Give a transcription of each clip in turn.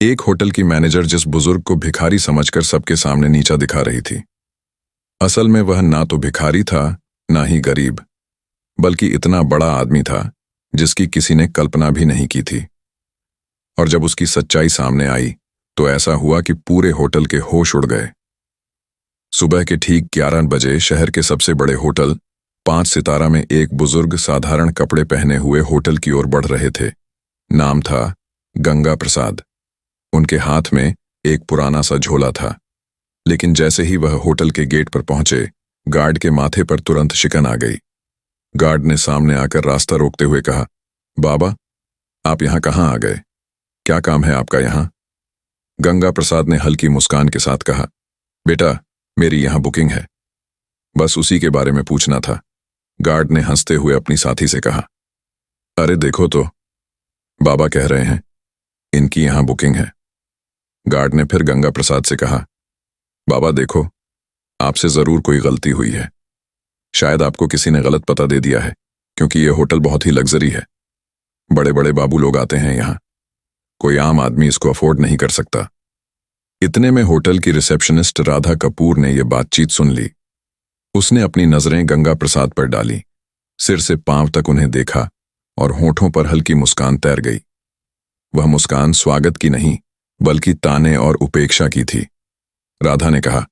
एक होटल की मैनेजर जिस बुजुर्ग को भिखारी समझकर सबके सामने नीचा दिखा रही थी। असल में वह ना तो भिखारी था, ना ही गरीब, बल्कि इतना बड़ा आदमी था जिसकी किसी ने कल्पना भी नहीं की थी। और जब उसकी सच्चाई सामने आई तो ऐसा हुआ कि पूरे होटल के होश उड़ गए। सुबह के ठीक 11 बजे शहर के सबसे बड़े होटल 5 सितारा में एक बुजुर्ग साधारण कपड़े पहने हुए होटल की ओर बढ़ रहे थे। नाम था गंगा प्रसाद। उनके हाथ में एक पुराना सा झोला था, लेकिन जैसे ही वह होटल के गेट पर पहुंचे, गार्ड के माथे पर तुरंत शिकन आ गई। गार्ड ने सामने आकर रास्ता रोकते हुए कहा, बाबा, आप यहां कहां आ गए? क्या काम है आपका यहां? गंगा प्रसाद ने हल्की मुस्कान के साथ कहा, बेटा, मेरी यहां बुकिंग है, बस उसी के बारे में पूछना था। गार्ड ने हंसते हुए अपनी साथी से कहा, अरे देखो तो, बाबा कह रहे हैं इनकी यहां बुकिंग है। गार्ड ने फिर गंगा प्रसाद से कहा, बाबा देखो, आपसे जरूर कोई गलती हुई है। शायद आपको किसी ने गलत पता दे दिया है, क्योंकि यह होटल बहुत ही लग्जरी है। बड़े बड़े बाबू लोग आते हैं यहां, कोई आम आदमी इसको अफोर्ड नहीं कर सकता। इतने में होटल की रिसेप्शनिस्ट राधा कपूर ने यह बातचीत सुन ली। उसने अपनी नजरें गंगा प्रसाद पर डाली, सिर से पांव तक उन्हें देखा और होठों पर हल्की मुस्कान तैर गई। वह मुस्कान स्वागत की नहीं, बल्कि ताने और उपेक्षा की थी। राधा ने कहा,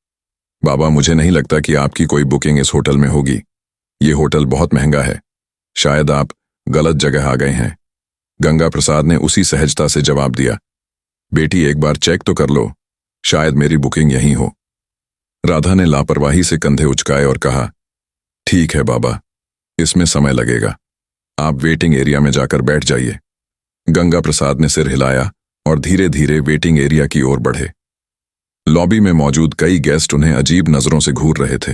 बाबा, मुझे नहीं लगता कि आपकी कोई बुकिंग इस होटल में होगी। ये होटल बहुत महंगा है, शायद आप गलत जगह आ गए हैं। गंगा प्रसाद ने उसी सहजता से जवाब दिया, बेटी, एक बार चेक तो कर लो, शायद मेरी बुकिंग यहीं हो। राधा ने लापरवाही से कंधे उचकाए और कहा, ठीक है बाबा, इसमें समय लगेगा, आप वेटिंग एरिया में जाकर बैठ जाइए। गंगा प्रसाद ने सिर हिलाया और धीरे धीरे वेटिंग एरिया की ओर बढ़े। लॉबी में मौजूद कई गेस्ट उन्हें अजीब नजरों से घूर रहे थे।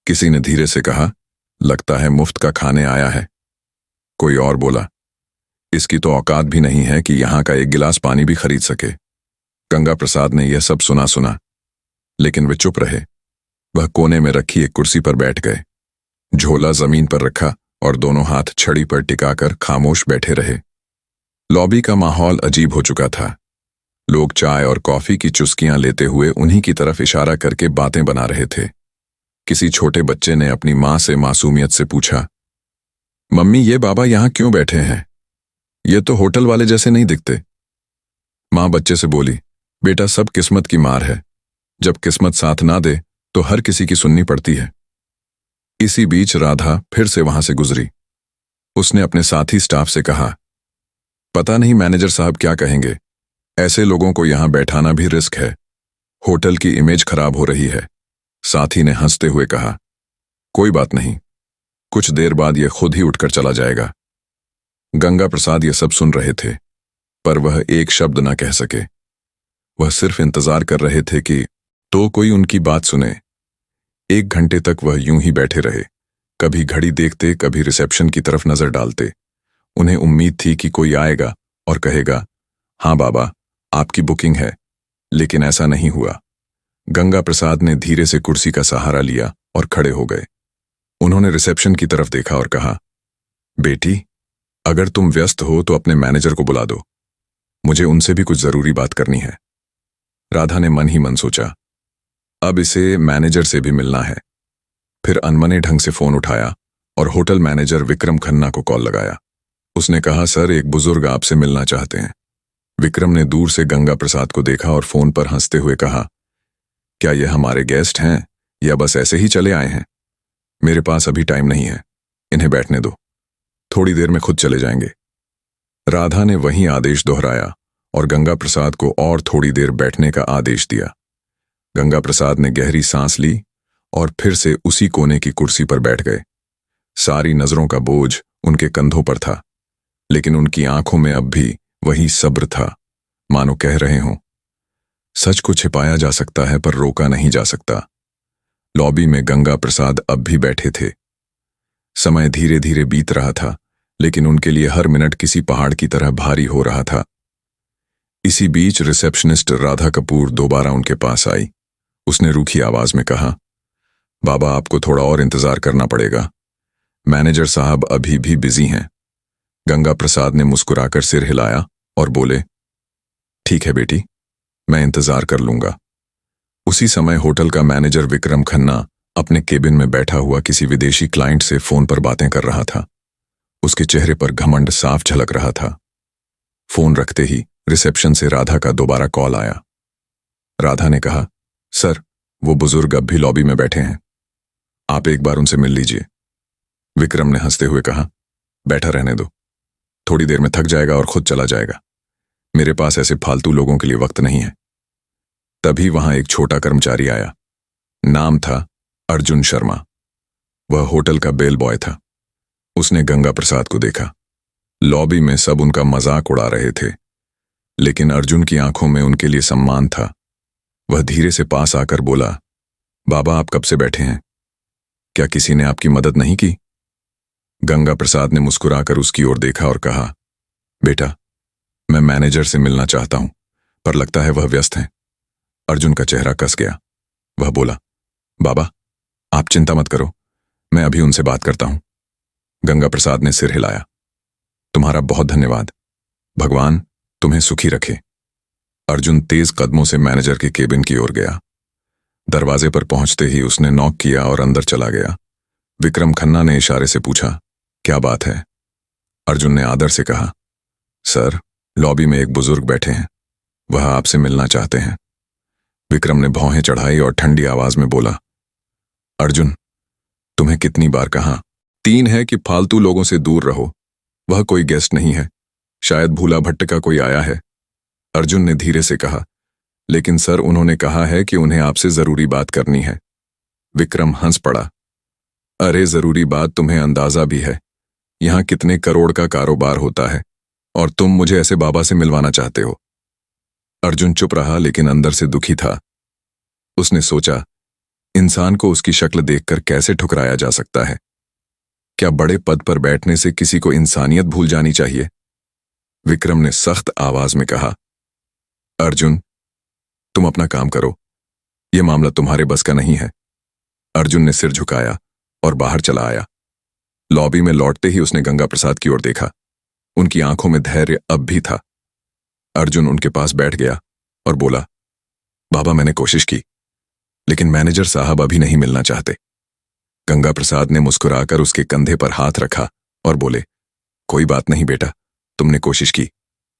किसी ने धीरे से कहा, लगता है मुफ्त का खाने आया है। कोई और बोला, इसकी तो औकात भी नहीं है कि यहां का एक गिलास पानी भी खरीद सके। गंगा प्रसाद ने यह सब सुना, लेकिन वे चुप रहे। वह कोने में रखी एक कुर्सी पर बैठ गए, झोला जमीन पर रखा और दोनों हाथ छड़ी पर टिकाकर खामोश बैठे रहे। लॉबी का माहौल अजीब हो चुका था। लोग चाय और कॉफी की चुस्कियां लेते हुए उन्हीं की तरफ इशारा करके बातें बना रहे थे। किसी छोटे बच्चे ने अपनी मां से मासूमियत से पूछा, मम्मी, ये बाबा यहां क्यों बैठे हैं? ये तो होटल वाले जैसे नहीं दिखते। मां बच्चे से बोली, बेटा, सब किस्मत की मार है। जब किस्मत साथ ना दे तो हर किसी की सुननी पड़ती है। इसी बीच राधा फिर से वहां से गुजरी। उसने अपने साथी स्टाफ से कहा, पता नहीं मैनेजर साहब क्या कहेंगे, ऐसे लोगों को यहां बैठाना भी रिस्क है। होटल की इमेज खराब हो रही है। साथी ने हंसते हुए कहा, कोई बात नहीं, कुछ देर बाद यह खुद ही उठकर चला जाएगा। गंगा प्रसाद ये सब सुन रहे थे, पर वह एक शब्द ना कह सके। वह सिर्फ इंतजार कर रहे थे कि तो कोई उनकी बात सुने। 1 घंटे तक वह यूं ही बैठे रहे, कभी घड़ी देखते, कभी रिसेप्शन की तरफ नजर डालते। उन्हें उम्मीद थी कि कोई आएगा और कहेगा, हाँ बाबा, आपकी बुकिंग है, लेकिन ऐसा नहीं हुआ। गंगा प्रसाद ने धीरे से कुर्सी का सहारा लिया और खड़े हो गए। उन्होंने रिसेप्शन की तरफ देखा और कहा, बेटी, अगर तुम व्यस्त हो तो अपने मैनेजर को बुला दो, मुझे उनसे भी कुछ जरूरी बात करनी है। राधा ने मन ही मन सोचा, अब इसे मैनेजर से भी मिलना है। फिर अनमने ढंग से फोन उठाया और होटल मैनेजर विक्रम खन्ना को कॉल लगाया। उसने कहा, सर, एक बुजुर्ग आपसे मिलना चाहते हैं। विक्रम ने दूर से गंगा प्रसाद को देखा और फोन पर हंसते हुए कहा, क्या यह हमारे गेस्ट हैं या बस ऐसे ही चले आए हैं? मेरे पास अभी टाइम नहीं है, इन्हें बैठने दो, थोड़ी देर में खुद चले जाएंगे। राधा ने वही आदेश दोहराया और गंगा प्रसाद को और थोड़ी देर बैठने का आदेश दिया। गंगा प्रसाद ने गहरी सांस ली और फिर से उसी कोने की कुर्सी पर बैठ गए। सारी नजरों का बोझ उनके कंधों पर था, लेकिन उनकी आंखों में अब भी वही सब्र था, मानो कह रहे हों, सच को छिपाया जा सकता है पर रोका नहीं जा सकता। लॉबी में गंगा प्रसाद अब भी बैठे थे। समय धीरे धीरे बीत रहा था, लेकिन उनके लिए हर मिनट किसी पहाड़ की तरह भारी हो रहा था। इसी बीच रिसेप्शनिस्ट राधा कपूर दोबारा उनके पास आई। उसने रूखी आवाज में कहा, बाबा, आपको थोड़ा और इंतजार करना पड़ेगा, मैनेजर साहब अभी भी बिजी हैं। गंगा प्रसाद ने मुस्कुराकर सिर हिलाया और बोले, ठीक है बेटी, मैं इंतजार कर लूंगा। उसी समय होटल का मैनेजर विक्रम खन्ना अपने केबिन में बैठा हुआ किसी विदेशी क्लाइंट से फोन पर बातें कर रहा था। उसके चेहरे पर घमंड साफ झलक रहा था। फोन रखते ही रिसेप्शन से राधा का दोबारा कॉल आया। राधा ने कहा, सर, वो बुजुर्ग अब भी लॉबी में बैठे हैं, आप एक बार उनसे मिल लीजिए। विक्रम ने हंसते हुए कहा, बैठा रहने दो, थोड़ी देर में थक जाएगा और खुद चला जाएगा। मेरे पास ऐसे फालतू लोगों के लिए वक्त नहीं है। तभी वहां एक छोटा कर्मचारी आया। नाम था अर्जुन शर्मा। वह होटल का बेल बॉय था। उसने गंगा प्रसाद को देखा। लॉबी में सब उनका मजाक उड़ा रहे थे, लेकिन अर्जुन की आंखों में उनके लिए सम्मान था। वह धीरे से पास आकर बोला, बाबा, आप कब से बैठे हैं? क्या किसी ने आपकी मदद नहीं की? गंगा प्रसाद ने मुस्कुराकर उसकी ओर देखा और कहा, बेटा, मैं मैनेजर से मिलना चाहता हूं, पर लगता है वह व्यस्त हैं। अर्जुन का चेहरा कस गया। वह बोला, बाबा, आप चिंता मत करो, मैं अभी उनसे बात करता हूं। गंगा प्रसाद ने सिर हिलाया। तुम्हारा बहुत धन्यवाद, भगवान तुम्हें सुखी रखे। अर्जुन तेज कदमों से मैनेजर के केबिन की ओर गया। दरवाजे पर पहुंचते ही उसने नॉक किया और अंदर चला गया। विक्रम खन्ना ने इशारे से पूछा, क्या बात है? अर्जुन ने आदर से कहा, सर, लॉबी में एक बुजुर्ग बैठे हैं, वह आपसे मिलना चाहते हैं। विक्रम ने भौहें चढ़ाई और ठंडी आवाज में बोला, अर्जुन, तुम्हें कितनी बार कहा, 3 है कि फालतू लोगों से दूर रहो। वह कोई गेस्ट नहीं है, शायद भूला भट्ट कोई आया है। अर्जुन ने धीरे से कहा, लेकिन सर, उन्होंने कहा है कि उन्हें आपसे जरूरी बात करनी है। विक्रम हंस पड़ा। अरे, जरूरी बात तुम्हें अंदाजा भी है, यहां कितने करोड़ का कारोबार होता है और तुम मुझे ऐसे बाबा से मिलवाना चाहते हो। अर्जुन चुप रहा, लेकिन अंदर से दुखी था। उसने सोचा, इंसान को उसकी शक्ल देखकर कैसे ठुकराया जा सकता है? क्या बड़े पद पर बैठने से किसी को इंसानियत भूल जानी चाहिए? विक्रम ने सख्त आवाज में कहा, अर्जुन, तुम अपना काम करो, यह मामला तुम्हारे बस का नहीं है। अर्जुन ने सिर झुकाया और बाहर चला आया। लॉबी में लौटते ही उसने गंगा प्रसाद की ओर देखा। उनकी आंखों में धैर्य अब भी था। अर्जुन उनके पास बैठ गया और बोला, बाबा, मैंने कोशिश की, लेकिन मैनेजर साहब अभी नहीं मिलना चाहते। गंगा प्रसाद ने मुस्कुराकर उसके कंधे पर हाथ रखा और बोले, कोई बात नहीं बेटा, तुमने कोशिश की,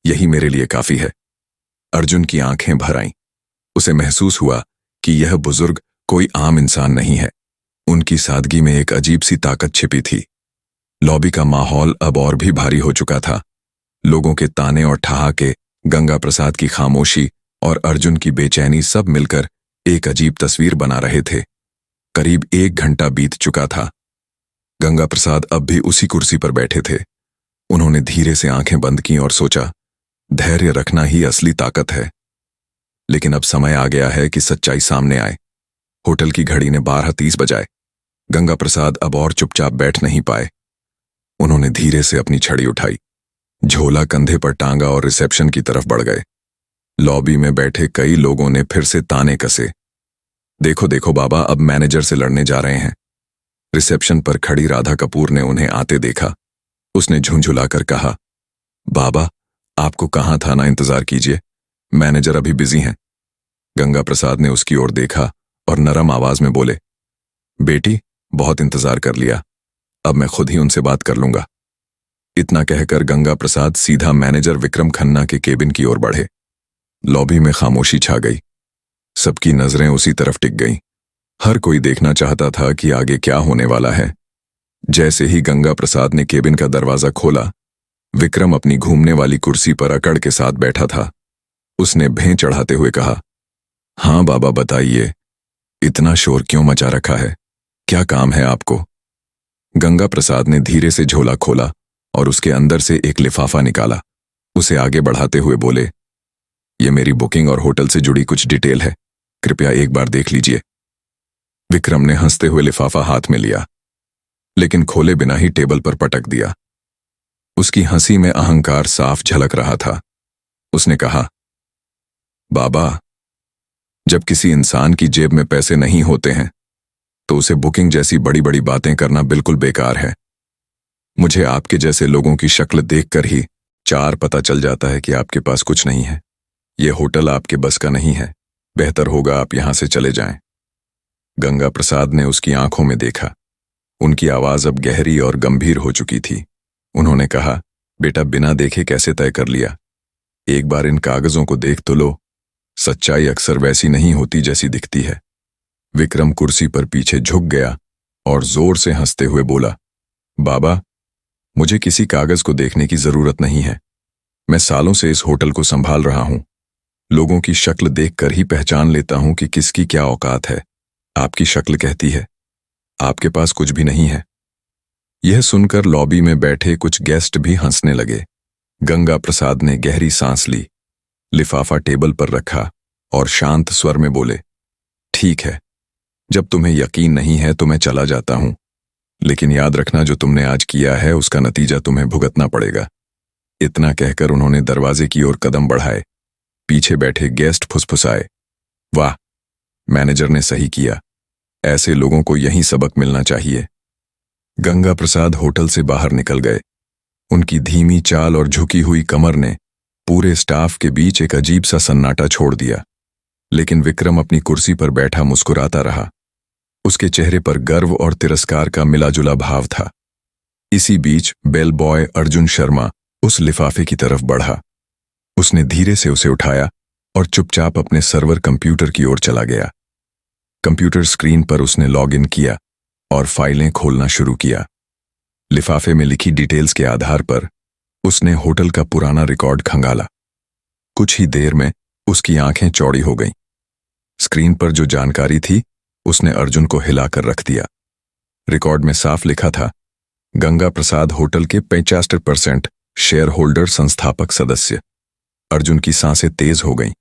यही मेरे लिए काफी है। अर्जुन की आंखें भर आईं। उसे महसूस हुआ कि यह बुजुर्ग कोई आम इंसान नहीं है। उनकी सादगी में एक अजीब सी ताकत छिपी थी। लॉबी का माहौल अब और भी भारी हो चुका था। लोगों के ताने और ठहाके, गंगा प्रसाद की खामोशी और अर्जुन की बेचैनी सब मिलकर एक अजीब तस्वीर बना रहे थे। करीब 1 घंटा बीत चुका था। गंगा प्रसाद अब भी उसी कुर्सी पर बैठे थे। उन्होंने धीरे से आंखें बंद की और सोचा, धैर्य रखना ही असली ताकत है। लेकिन अब समय आ गया है कि सच्चाई सामने आए। होटल की घड़ी ने 12:30 बजाए। गंगा प्रसाद अब और चुपचाप बैठ नहीं पाए। उन्होंने धीरे से अपनी छड़ी उठाई, झोला कंधे पर टांगा और रिसेप्शन की तरफ बढ़ गए। लॉबी में बैठे कई लोगों ने फिर से ताने कसे, देखो देखो बाबा, अब मैनेजर से लड़ने जा रहे हैं। रिसेप्शन पर खड़ी राधा कपूर ने उन्हें आते देखा। उसने झुंझुलाकर कहा, बाबा, आपको कहाँ था ना, इंतजार कीजिए, मैनेजर अभी बिजी हैं। गंगा प्रसाद ने उसकी ओर देखा और नरम आवाज में बोले, बेटी, बहुत इंतजार कर लिया, अब मैं खुद ही उनसे बात कर लूंगा। इतना कहकर गंगा प्रसाद सीधा मैनेजर विक्रम खन्ना के केबिन की ओर बढ़े। लॉबी में खामोशी छा गई। सबकी नजरें उसी तरफ टिक गईं। हर कोई देखना चाहता था कि आगे क्या होने वाला है। जैसे ही गंगा प्रसाद ने केबिन का दरवाजा खोला, विक्रम अपनी घूमने वाली कुर्सी पर अकड़ के साथ बैठा था। उसने भें चढ़ाते हुए कहा, हाँ बाबा, बताइए, इतना शोर क्यों मचा रखा है? क्या काम है आपको? गंगा प्रसाद ने धीरे से झोला खोला और उसके अंदर से एक लिफाफा निकाला। उसे आगे बढ़ाते हुए बोले, ये मेरी बुकिंग और होटल से जुड़ी कुछ डिटेल है, कृपया एक बार देख लीजिए। विक्रम ने हंसते हुए लिफाफा हाथ में लिया, लेकिन खोले बिना ही टेबल पर पटक दिया। उसकी हंसी में अहंकार साफ झलक रहा था। उसने कहा, बाबा, जब किसी इंसान की जेब में पैसे नहीं होते हैं तो उसे बुकिंग जैसी बड़ी बड़ी बातें करना बिल्कुल बेकार है। मुझे आपके जैसे लोगों की शक्ल देखकर ही 4 पता चल जाता है कि आपके पास कुछ नहीं है। ये होटल आपके बस का नहीं है, बेहतर होगा आप यहां से चले जाएं। गंगा प्रसाद ने उसकी आंखों में देखा। उनकी आवाज अब गहरी और गंभीर हो चुकी थी। उन्होंने कहा, बेटा बिना देखे कैसे तय कर लिया? एक बार इन कागजों को देख तो लो। सच्चाई अक्सर वैसी नहीं होती जैसी दिखती है। विक्रम कुर्सी पर पीछे झुक गया और जोर से हंसते हुए बोला, बाबा, मुझे किसी कागज को देखने की जरूरत नहीं है। मैं सालों से इस होटल को संभाल रहा हूं। लोगों की शक्ल देखकर ही पहचान लेता हूं कि किसकी क्या औकात है। आपकी शक्ल कहती है आपके पास कुछ भी नहीं है। यह सुनकर लॉबी में बैठे कुछ गेस्ट भी हंसने लगे। गंगा प्रसाद ने गहरी सांस ली, लिफाफा टेबल पर रखा और शांत स्वर में बोले, ठीक है, जब तुम्हें यकीन नहीं है तो मैं चला जाता हूं, लेकिन याद रखना जो तुमने आज किया है उसका नतीजा तुम्हें भुगतना पड़ेगा। इतना कहकर उन्होंने दरवाजे की ओर कदम बढ़ाए। पीछे बैठे गेस्ट फुसफुसाए, वाह, मैनेजर ने सही किया, ऐसे लोगों को यही सबक मिलना चाहिए। गंगा प्रसाद होटल से बाहर निकल गए। उनकी धीमी चाल और झुकी हुई कमर ने पूरे स्टाफ के बीच एक अजीब सा सन्नाटा छोड़ दिया। लेकिन विक्रम अपनी कुर्सी पर बैठा मुस्कुराता रहा। उसके चेहरे पर गर्व और तिरस्कार का मिलाजुला भाव था। इसी बीच बेल बॉय अर्जुन शर्मा उस लिफाफे की तरफ बढ़ा। उसने धीरे से उसे उठाया और चुपचाप अपने सर्वर कंप्यूटर की ओर चला गया। कंप्यूटर स्क्रीन पर उसने लॉगिन किया और फाइलें खोलना शुरू किया। लिफाफे में लिखी डिटेल्स के आधार पर उसने होटल का पुराना रिकॉर्ड खंगाला। कुछ ही देर में उसकी आंखें चौड़ी हो गईं। स्क्रीन पर जो जानकारी थी उसने अर्जुन को हिलाकर रख दिया। रिकॉर्ड में साफ लिखा था, गंगा प्रसाद होटल के 65% शेयर होल्डर संस्थापक सदस्य। अर्जुन की सांसें तेज हो गईं।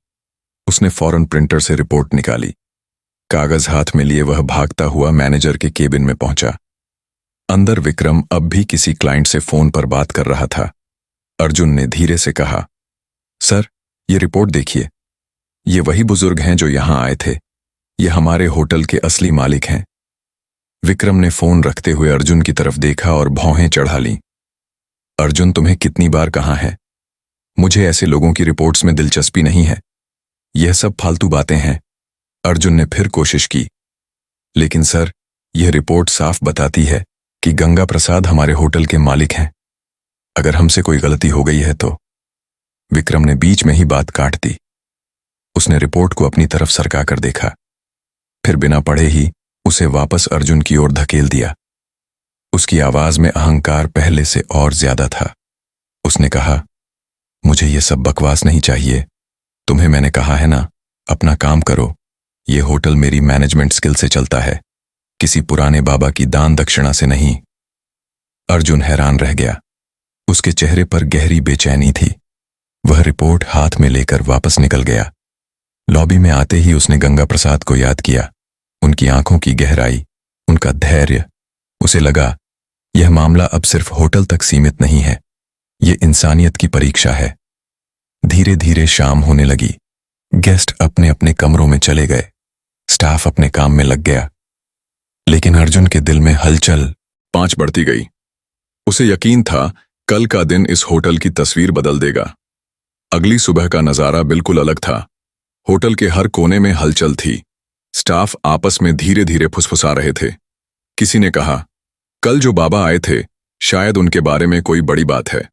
उसने फौरन प्रिंटर से रिपोर्ट निकाली। कागज हाथ में लिए वह भागता हुआ मैनेजर के केबिन में पहुंचा। अंदर विक्रम अब भी किसी क्लाइंट से फोन पर बात कर रहा था। अर्जुन ने धीरे से कहा, सर, ये रिपोर्ट देखिए। ये वही बुजुर्ग हैं जो यहां आए थे। ये हमारे होटल के असली मालिक हैं। विक्रम ने फोन रखते हुए अर्जुन की तरफ देखा और भौहें चढ़ा लीं। अर्जुन, तुम्हें कितनी बार कहा है, मुझे ऐसे लोगों की रिपोर्ट्स में दिलचस्पी नहीं है। यह सब फालतू बातें हैं। अर्जुन ने फिर कोशिश की, लेकिन सर, यह रिपोर्ट साफ बताती है कि गंगा प्रसाद हमारे होटल के मालिक हैं। अगर हमसे कोई गलती हो गई है तो। विक्रम ने बीच में ही बात काट दी। उसने रिपोर्ट को अपनी तरफ सरका कर देखा, फिर बिना पढ़े ही उसे वापस अर्जुन की ओर धकेल दिया। उसकी आवाज में अहंकार पहले से और ज्यादा था। उसने कहा, मुझे ये सब बकवास नहीं चाहिए। तुम्हें मैंने कहा है ना, अपना काम करो। ये होटल मेरी मैनेजमेंट स्किल से चलता है, किसी पुराने बाबा की दान दक्षिणा से नहीं। अर्जुन हैरान रह गया। उसके चेहरे पर गहरी बेचैनी थी। वह रिपोर्ट हाथ में लेकर वापस निकल गया। लॉबी में आते ही उसने गंगा प्रसाद को याद किया। उनकी आंखों की गहराई, उनका धैर्य। उसे लगा, यह मामला अब सिर्फ होटल तक सीमित नहीं है, ये इंसानियत की परीक्षा है। धीरे धीरे शाम होने लगी। गेस्ट अपने अपने कमरों में चले गए। स्टाफ अपने काम में लग गया। लेकिन अर्जुन के दिल में हलचल 5 बढ़ती गई। उसे यकीन था कल का दिन इस होटल की तस्वीर बदल देगा। अगली सुबह का नजारा बिल्कुल अलग था। होटल के हर कोने में हलचल थी। स्टाफ आपस में धीरे धीरे फुसफुसा रहे थे। किसी ने कहा, कल जो बाबा आए थे शायद उनके बारे में कोई बड़ी बात है।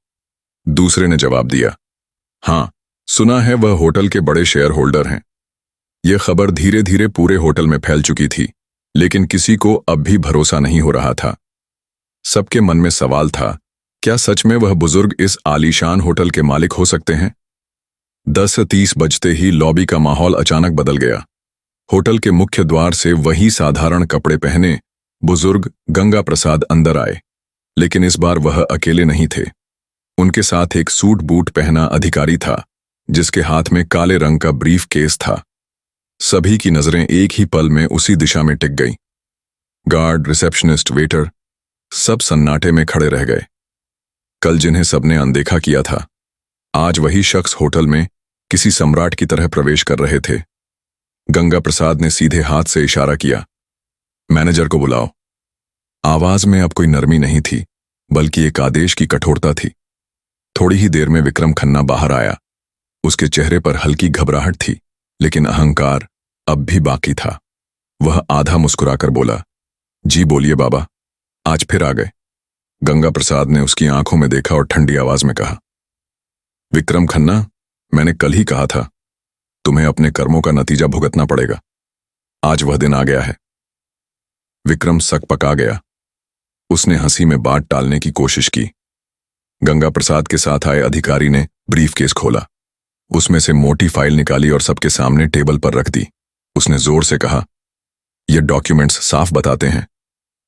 दूसरे ने जवाब दिया, हाँ, सुना है वह होटल के बड़े शेयर होल्डर हैं। यह खबर धीरे धीरे पूरे होटल में फैल चुकी थी, लेकिन किसी को अब भी भरोसा नहीं हो रहा था। सबके मन में सवाल था, क्या सच में वह बुजुर्ग इस आलीशान होटल के मालिक हो सकते हैं? 10:30 बजते ही लॉबी का माहौल अचानक बदल गया। होटल के मुख्य द्वार से वही साधारण कपड़े पहने बुजुर्ग गंगा प्रसाद अंदर आए, लेकिन इस बार वह अकेले नहीं थे। उनके साथ एक सूट बूट पहना अधिकारी था, जिसके हाथ में काले रंग का ब्रीफ केस था। सभी की नजरें एक ही पल में उसी दिशा में टिक गईं। गार्ड, रिसेप्शनिस्ट, वेटर सब सन्नाटे में खड़े रह गए। कल जिन्हें सबने अनदेखा किया था, आज वही शख्स होटल में किसी सम्राट की तरह प्रवेश कर रहे थे। गंगा प्रसाद ने सीधे हाथ से इशारा किया, मैनेजर को बुलाओ। आवाज में अब कोई नरमी नहीं थी, बल्कि एक आदेश की कठोरता थी। थोड़ी ही देर में विक्रम खन्ना बाहर आया। उसके चेहरे पर हल्की घबराहट थी, लेकिन अहंकार अब भी बाकी था। वह आधा मुस्कुराकर बोला, जी बोलिए बाबा, आज फिर आ गए। गंगा प्रसाद ने उसकी आंखों में देखा और ठंडी आवाज में कहा, विक्रम खन्ना, मैंने कल ही कहा था, तुम्हें अपने कर्मों का नतीजा भुगतना पड़ेगा। आज वह दिन आ गया है। विक्रम सक पका गया। उसने हंसी में बात टालने की कोशिश की। गंगा प्रसाद के साथ आए अधिकारी ने ब्रीफकेस खोला, उसमें से मोटी फाइल निकाली और सबके सामने टेबल पर रख दी। उसने जोर से कहा, ये डॉक्यूमेंट्स साफ बताते हैं,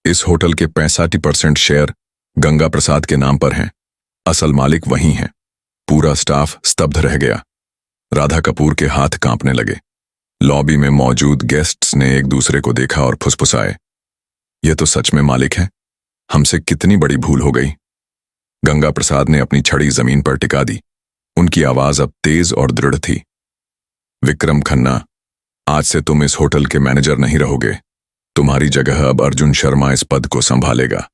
इस होटल के 65% शेयर गंगा प्रसाद के नाम पर हैं। असल मालिक वही हैं। पूरा स्टाफ स्तब्ध रह गया। राधा कपूर के हाथ कांपने लगे। लॉबी में मौजूद गेस्ट्स ने एक दूसरे को देखा और फुसफुसाए, ये तो सच में मालिक है, हमसे कितनी बड़ी भूल हो गई। गंगा प्रसाद ने अपनी छड़ी जमीन पर टिका दी। उनकी आवाज अब तेज और दृढ़ थी। विक्रम खन्ना, आज से तुम इस होटल के मैनेजर नहीं रहोगे। तुम्हारी जगह अब अर्जुन शर्मा इस पद को संभालेगा।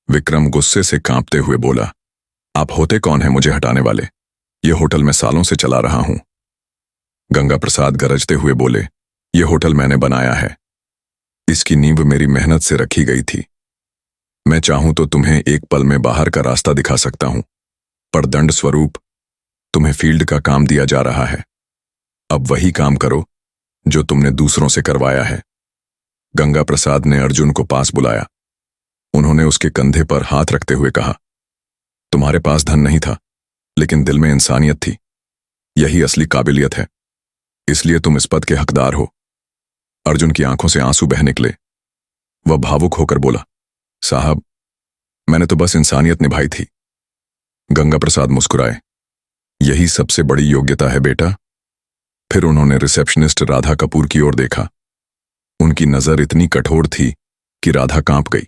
विक्रम गुस्से से कांपते हुए बोला, आप होते कौन हैं मुझे हटाने वाले? ये होटल मैं सालों से चला रहा हूं। गंगा प्रसाद गरजते हुए बोले, ये होटल मैंने बनाया है। इसकी नींव मेरी मेहनत से रखी गई थी। मैं चाहूं तो तुम्हें एक पल में बाहर का रास्ता दिखा सकता हूं, पर दंड स्वरूप तुम्हें फील्ड का काम दिया जा रहा है। अब वही काम करो जो तुमने दूसरों से करवाया है। गंगा प्रसाद ने अर्जुन को पास बुलाया। उन्होंने उसके कंधे पर हाथ रखते हुए कहा, तुम्हारे पास धन नहीं था, लेकिन दिल में इंसानियत थी। यही असली काबिलियत है, इसलिए तुम इस पद के हकदार हो। अर्जुन की आंखों से आंसू बह निकले। वह भावुक होकर बोला, साहब, मैंने तो बस इंसानियत निभाई थी। गंगा प्रसाद मुस्कुराए, यही सबसे बड़ी योग्यता है बेटा। फिर उन्होंने रिसेप्शनिस्ट राधा कपूर की ओर देखा। उनकी नजर इतनी कठोर थी कि राधा कांप गई।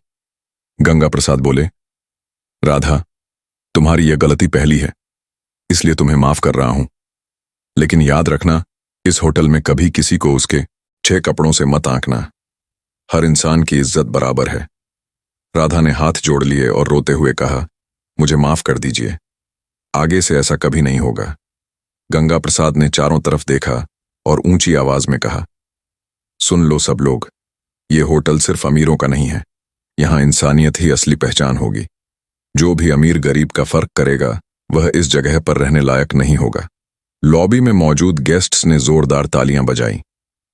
गंगा प्रसाद बोले, राधा, तुम्हारी यह गलती पहली है, इसलिए तुम्हें माफ कर रहा हूं। लेकिन याद रखना, इस होटल में कभी किसी को उसके 6 कपड़ों से मत आंकना। हर इंसान की इज्जत बराबर है। राधा ने हाथ जोड़ लिए और रोते हुए कहा, मुझे माफ कर दीजिए, आगे से ऐसा कभी नहीं होगा। गंगा प्रसाद ने चारों तरफ देखा और ऊंची आवाज में कहा, सुन लो सब लोग, ये होटल सिर्फ अमीरों का नहीं है। यहां इंसानियत ही असली पहचान होगी। जो भी अमीर गरीब का फर्क करेगा, वह इस जगह पर रहने लायक नहीं होगा। लॉबी में मौजूद गेस्ट्स ने जोरदार तालियां बजाई।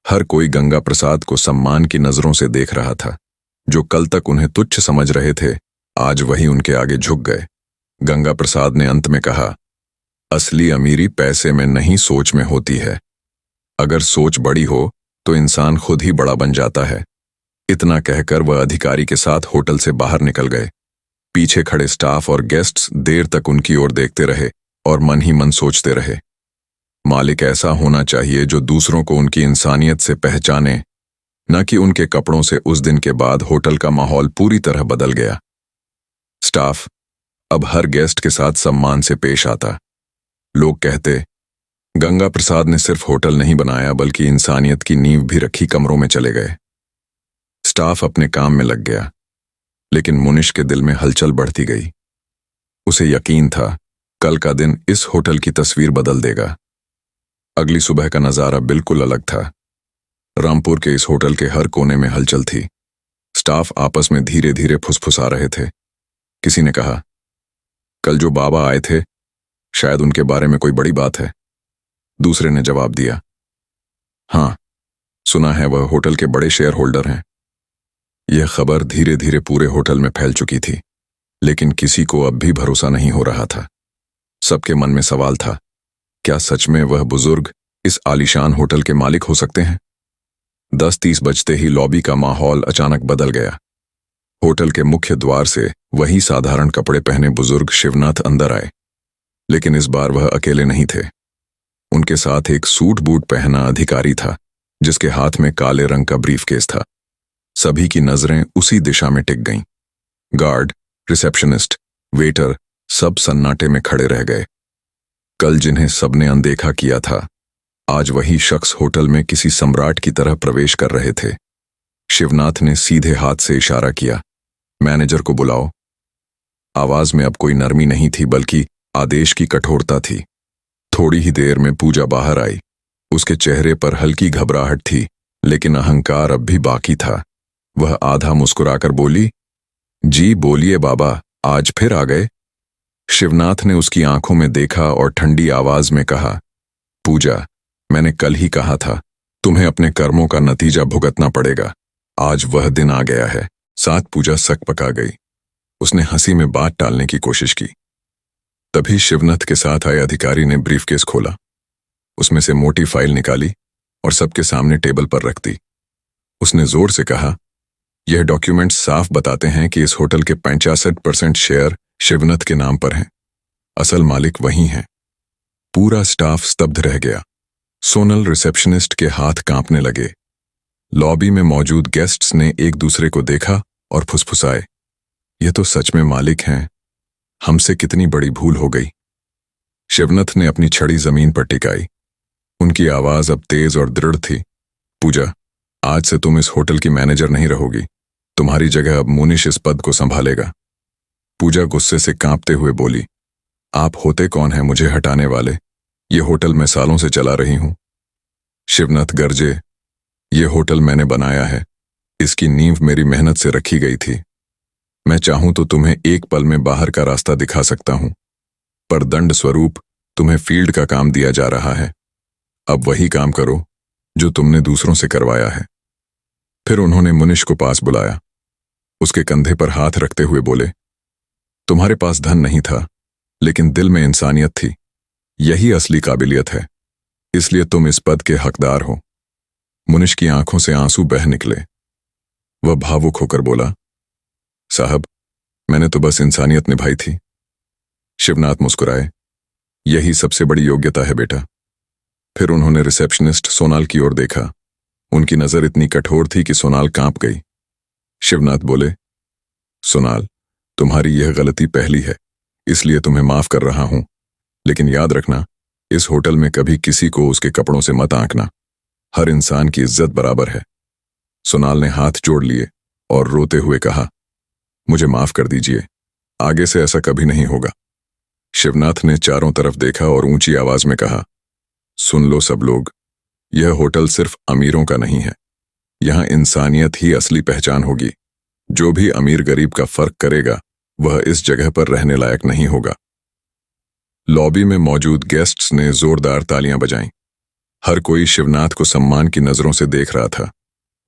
हर कोई गंगा प्रसाद को सम्मान की नजरों से देख रहा था। जो कल तक उन्हें तुच्छ समझ रहे थे, आज वही उनके आगे झुक गए। गंगा प्रसाद ने अंत में कहा, असली अमीरी पैसे में नहीं, सोच में होती है। अगर सोच बड़ी हो तो इंसान खुद ही बड़ा बन जाता है। इतना कहकर वह अधिकारी के साथ होटल से बाहर निकल गए। पीछे खड़े स्टाफ और गेस्ट्स देर तक उनकी ओर देखते रहे और मन ही मन सोचते रहे, मालिक ऐसा होना चाहिए जो दूसरों को उनकी इंसानियत से पहचाने, न कि उनके कपड़ों से। उस दिन के बाद होटल का माहौल पूरी तरह बदल गया। स्टाफ अब हर गेस्ट के साथ सम्मान से पेश आता। लोग कहते, गंगा प्रसाद ने सिर्फ होटल नहीं बनाया, बल्कि इंसानियत की नींव भी रखी। कमरों में चले गए। स्टाफ अपने काम में लग गया, लेकिन मुनिश के दिल में हलचल बढ़ती गई। उसे यकीन था, कल का दिन इस होटल की तस्वीर बदल देगा। अगली सुबह का नजारा बिल्कुल अलग था। रामपुर के इस होटल के हर कोने में हलचल थी। स्टाफ आपस में धीरे धीरे फुसफुसा रहे थे। किसी ने कहा, कल जो बाबा आए थे, शायद उनके बारे में कोई बड़ी बात है। दूसरे ने जवाब दिया, हाँ, सुना है वह होटल के बड़े शेयर होल्डर हैं। यह खबर धीरे धीरे पूरे होटल में फैल चुकी थी, लेकिन किसी को अब भी भरोसा नहीं हो रहा था। सबके मन में सवाल था, क्या सच में वह बुजुर्ग इस आलीशान होटल के मालिक हो सकते हैं? 10:30 बजते ही लॉबी का माहौल अचानक बदल गया। होटल के मुख्य द्वार से वही साधारण कपड़े पहने बुजुर्ग शिवनाथ अंदर आए, लेकिन इस बार वह अकेले नहीं थे। उनके साथ एक सूट बूट पहना अधिकारी था, जिसके हाथ में काले रंग का ब्रीफकेस था। सभी की नजरें उसी दिशा में टिक गईं। गार्ड, रिसेप्शनिस्ट, वेटर सब सन्नाटे में खड़े रह गए। कल जिन्हें सबने अनदेखा किया था, आज वही शख्स होटल में किसी सम्राट की तरह प्रवेश कर रहे थे। शिवनाथ ने सीधे हाथ से इशारा किया, मैनेजर को बुलाओ। आवाज में अब कोई नरमी नहीं थी, बल्कि आदेश की कठोरता थी। थोड़ी ही देर में पूजा बाहर आई। उसके चेहरे पर हल्की घबराहट थी, लेकिन अहंकार अब भी बाकी था। वह आधा मुस्कुराकर बोली, जी बोलिए बाबा, आज फिर आ गए। शिवनाथ ने उसकी आंखों में देखा और ठंडी आवाज में कहा, पूजा, मैंने कल ही कहा था, तुम्हें अपने कर्मों का नतीजा भुगतना पड़ेगा। आज वह दिन आ गया है। साथ पूजा सक पका गई। उसने हंसी में बात टालने की कोशिश की। तभी शिवनाथ के साथ आए अधिकारी ने ब्रीफकेस खोला। उसमें से मोटी फाइल निकाली और सबके सामने टेबल पर रख दी। उसने जोर से कहा, यह डॉक्यूमेंट्स साफ बताते हैं कि इस होटल के 65% शेयर शिवनाथ के नाम पर हैं। असल मालिक वही हैं। पूरा स्टाफ स्तब्ध रह गया। सोनल रिसेप्शनिस्ट के हाथ कांपने लगे। लॉबी में मौजूद गेस्ट्स ने एक दूसरे को देखा और फुसफुसाए, ये तो सच में मालिक हैं। हमसे कितनी बड़ी भूल हो गई। शिवनाथ ने अपनी छड़ी जमीन पर टिकाई। उनकी आवाज अब तेज और दृढ़ थी। पूजा, आज से तुम इस होटल की मैनेजर नहीं रहोगी। तुम्हारी जगह अब मुनीश इस पद को संभालेगा। पूजा गुस्से से कांपते हुए बोली, आप होते कौन हैं मुझे हटाने वाले? ये होटल मैं सालों से चला रही हूं। शिवनाथ गरजे, ये होटल मैंने बनाया है। इसकी नींव मेरी मेहनत से रखी गई थी। मैं चाहूं तो तुम्हें एक पल में बाहर का रास्ता दिखा सकता हूं, पर दंड स्वरूप तुम्हें फील्ड का काम दिया जा रहा है। अब वही काम करो जो तुमने दूसरों से करवाया है। फिर उन्होंने मुनीश को पास बुलाया। उसके कंधे पर हाथ रखते हुए बोले, तुम्हारे पास धन नहीं था, लेकिन दिल में इंसानियत थी। यही असली काबिलियत है, इसलिए तुम इस पद के हकदार हो। मुनीश की आंखों से आंसू बह निकले। वह भावुक होकर बोला, साहब, मैंने तो बस इंसानियत निभाई थी। शिवनाथ मुस्कुराए, यही सबसे बड़ी योग्यता है बेटा। फिर उन्होंने रिसेप्शनिस्ट सोनाल की ओर देखा। उनकी नजर इतनी कठोर थी कि सोनाल कांप गई। शिवनाथ बोले, सोनाल, तुम्हारी यह गलती पहली है, इसलिए तुम्हें माफ कर रहा हूं। लेकिन याद रखना, इस होटल में कभी किसी को उसके कपड़ों से मत आंकना। हर इंसान की इज्जत बराबर है। सोनाल ने हाथ जोड़ लिए और रोते हुए कहा, मुझे माफ कर दीजिए, आगे से ऐसा कभी नहीं होगा। शिवनाथ ने चारों तरफ देखा और ऊंची आवाज में कहा, सुन लो सब लोग, यह होटल सिर्फ अमीरों का नहीं है। यहां इंसानियत ही असली पहचान होगी। जो भी अमीर गरीब का फर्क करेगा, वह इस जगह पर रहने लायक नहीं होगा। लॉबी में मौजूद गेस्ट्स ने जोरदार तालियां बजाईं। हर कोई शिवनाथ को सम्मान की नजरों से देख रहा था।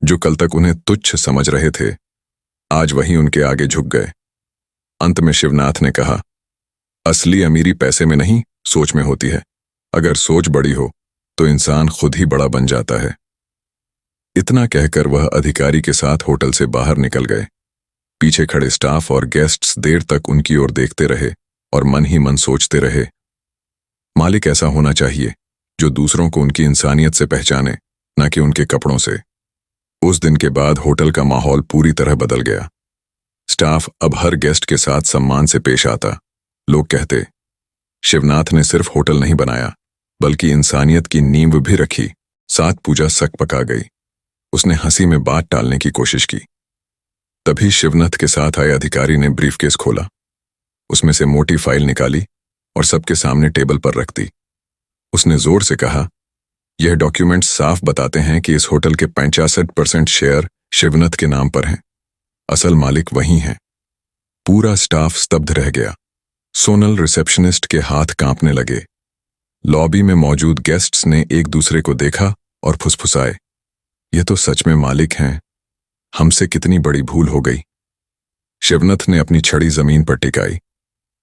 जो कल तक उन्हें तुच्छ समझ रहे थे, आज वही उनके आगे झुक गए। अंत में शिवनाथ ने कहा, असली अमीरी पैसे में नहीं, सोच में होती है। अगर सोच बड़ी हो तो इंसान खुद ही बड़ा बन जाता है। इतना कहकर वह अधिकारी के साथ होटल से बाहर निकल गए। पीछे खड़े स्टाफ और गेस्ट्स देर तक उनकी ओर देखते रहे और मन ही मन सोचते रहे, मालिक ऐसा होना चाहिए जो दूसरों को उनकी इंसानियत से पहचाने, न कि उनके कपड़ों से। उस दिन के बाद होटल का माहौल पूरी तरह बदल गया। स्टाफ अब हर गेस्ट के साथ सम्मान से पेश आता। लोग कहते, शिवनाथ ने सिर्फ होटल नहीं बनाया, बल्कि इंसानियत की नींव भी रखी। साथ पूजा सक पका गई। उसने हंसी में बात टालने की कोशिश की। तभी शिवनाथ के साथ आए अधिकारी ने ब्रीफकेस खोला। उसमें से मोटी फाइल निकाली और सबके सामने टेबल पर रख दी। उसने जोर से कहा, यह डॉक्यूमेंट्स साफ बताते हैं कि इस होटल के 65% शेयर शिवनाथ के नाम पर हैं। असल मालिक वही हैं। पूरा स्टाफ स्तब्ध रह गया। सोनल रिसेप्शनिस्ट के हाथ कांपने लगे। लॉबी में मौजूद गेस्ट्स ने एक दूसरे को देखा और फुसफुसाए, ये तो सच में मालिक हैं। हमसे कितनी बड़ी भूल हो गई। शिवनाथ ने अपनी छड़ी जमीन पर टिकाई।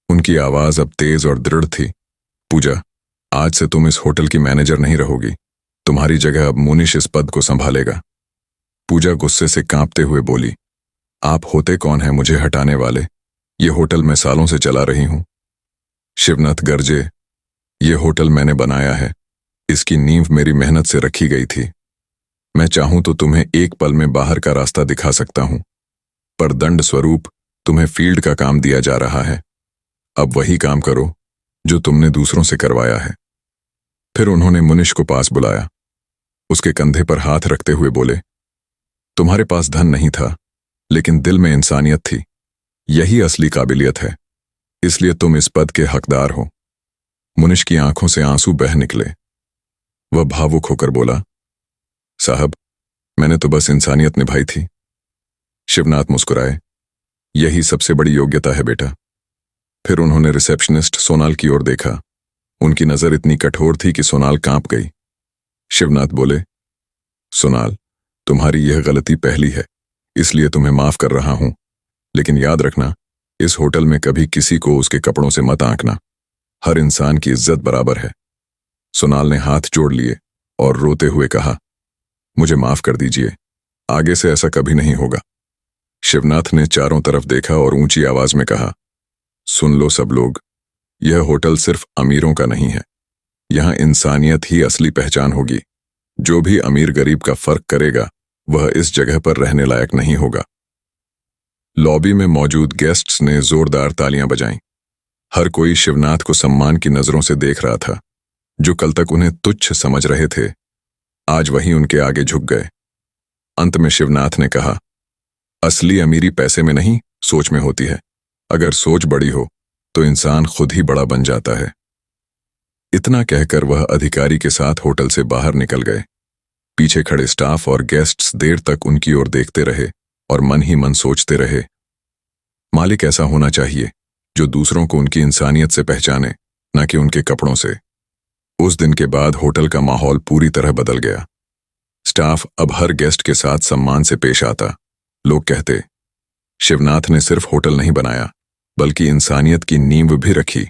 उनकी आवाज अब तेज और दृढ़ थी। पूजा, आज से तुम इस होटल की मैनेजर नहीं रहोगी। तुम्हारी जगह अब मुनीश इस पद को संभालेगा। पूजा गुस्से से कांपते हुए बोली, आप होते कौन हैं मुझे हटाने वाले? ये होटल मैं सालों से चला रही हूं। शिवनाथ गरजे, ये होटल मैंने बनाया है। इसकी नींव मेरी मेहनत से रखी गई थी। मैं चाहूं तो तुम्हें एक पल में बाहर का रास्ता दिखा सकता हूं, पर दंड स्वरूप तुम्हें फील्ड का काम दिया जा रहा है। अब वही काम करो जो तुमने दूसरों से करवाया है। फिर उन्होंने मुनीश को पास बुलाया। उसके कंधे पर हाथ रखते हुए बोले, तुम्हारे पास धन नहीं था, लेकिन दिल में इंसानियत थी। यही असली काबिलियत है, इसलिए तुम इस पद के हकदार हो। मुनिश की आंखों से आंसू बह निकले। वह भावुक होकर बोला, साहब, मैंने तो बस इंसानियत निभाई थी। शिवनाथ मुस्कुराए। यही सबसे बड़ी योग्यता है बेटा। फिर उन्होंने रिसेप्शनिस्ट सोनाल की ओर देखा। उनकी नजर इतनी कठोर थी कि सोनाल कांप गई। शिवनाथ बोले, सोनाल, तुम्हारी यह गलती पहली है, इसलिए तुम्हें माफ कर रहा हूं, लेकिन याद रखना, इस होटल में कभी किसी को उसके कपड़ों से मत आंकना। हर इंसान की इज्जत बराबर है। सोनाल ने हाथ जोड़ लिए और रोते हुए कहा, मुझे माफ कर दीजिए, आगे से ऐसा कभी नहीं होगा। शिवनाथ ने चारों तरफ देखा और ऊंची आवाज में कहा, सुन लो सब लोग, यह होटल सिर्फ अमीरों का नहीं है। यहां इंसानियत ही असली पहचान होगी। जो भी अमीर गरीब का फर्क करेगा वह इस जगह पर रहने लायक नहीं होगा। लॉबी में मौजूद गेस्ट्स ने जोरदार तालियां बजाईं। हर कोई शिवनाथ को सम्मान की नजरों से देख रहा था। जो कल तक उन्हें तुच्छ समझ रहे थे, आज वही उनके आगे झुक गए। अंत में शिवनाथ ने कहा, असली अमीरी पैसे में नहीं, सोच में होती है। अगर सोच बड़ी हो तो इंसान खुद ही बड़ा बन जाता है। इतना कहकर वह अधिकारी के साथ होटल से बाहर निकल गए। पीछे खड़े स्टाफ और गेस्ट्स देर तक उनकी ओर देखते रहे और मन ही मन सोचते रहे, मालिक ऐसा होना चाहिए जो दूसरों को उनकी इंसानियत से पहचाने, न कि उनके कपड़ों से। उस दिन के बाद होटल का माहौल पूरी तरह बदल गया। स्टाफ अब हर गेस्ट के साथ सम्मान से पेश आता। लोग कहते, शिवनाथ ने सिर्फ होटल नहीं बनाया, बल्कि इंसानियत की नींव भी रखी।